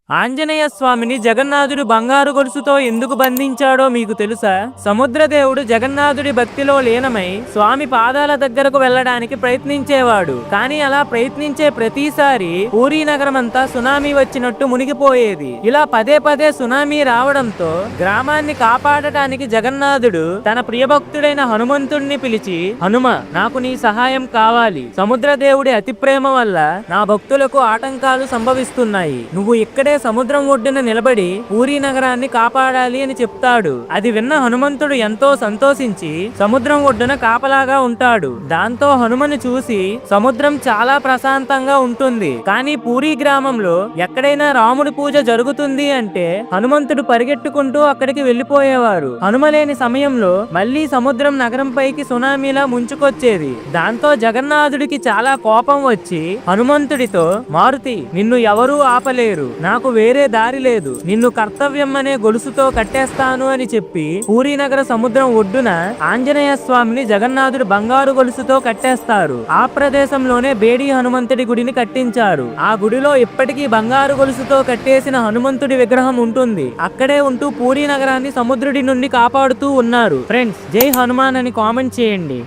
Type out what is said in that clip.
ఆంజనేయ స్వామిని జగన్నాథుడు బంగారు గొలుసుతో ఎందుకు బంధించాడో మీకు తెలుసా? సముద్రదేవుడు జగన్నాథుడి భక్తిలో లీనమై స్వామి పాదాల దగ్గరకు వెళ్లడానికి ప్రయత్నించేవాడు. కానీ అలా ప్రయత్నించే ప్రతిసారి పూరీ నగరం అంతా సునామీ వచ్చినట్టు మునిగిపోయేది. ఇలా పదే పదే సునామీ రావడంతో గ్రామాన్ని కాపాడటానికి జగన్నాథుడు తన ప్రియభక్తుడైన హనుమంతుడిని పిలిచి, హనుమ, నాకు నీ సహాయం కావాలి. సముద్రదేవుడి అతి ప్రేమ వల్ల నా భక్తులకు ఆటంకాలు సంభవిస్తున్నాయి. నువ్వు ఇక్కడే సముద్రం ఒడ్డున నిలబడి పూరీ నగరాన్ని కాపాడాలి అని చెప్తాడు. అది విన్న హనుమంతుడు ఎంతో సంతోషించి సముద్రం ఒడ్డున కాపలాగా ఉంటాడు. దాంతో హనుమను చూసి సముద్రం చాలా ప్రశాంతంగా ఉంటుంది. కానీ పూరీ గ్రామంలో ఎక్కడైనా రాముడి పూజ జరుగుతుంది అంటే హనుమంతుడు పరిగెట్టుకుంటూ అక్కడికి వెళ్లిపోయేవారు. హనుమలేని సమయంలో మళ్లీ సముద్రం నగరం పైకి సునామీలా ముంచుకొచ్చేది. దాంతో జగన్నాథుడికి చాలా కోపం వచ్చి హనుమంతుడితో, మారుతి, నిన్ను ఎవరూ ఆపలేరు, నాకు వేరే దారి లేదు, నిన్ను కర్తవ్యం అనే గొలుసుతో కట్టేస్తాను అని చెప్పి పూరీ నగర సముద్రం ఒడ్డున ఆంజనేయ స్వామిని జగన్నాథుడు బంగారు గొలుసుతో కట్టేస్తారు. ఆ ప్రదేశంలోనే బేడి హనుమంతుడి గుడిని కట్టించారు. ఆ గుడిలో ఇప్పటికీ బంగారు గొలుసుతో కట్టేసిన హనుమంతుడి విగ్రహం ఉంటుంది. అక్కడే ఉంటూ పూరీ నగరాన్ని సముద్రుడి నుండి కాపాడుతూ ఉన్నారు. ఫ్రెండ్స్, జై హనుమాన్ అని కామెంట్ చేయండి.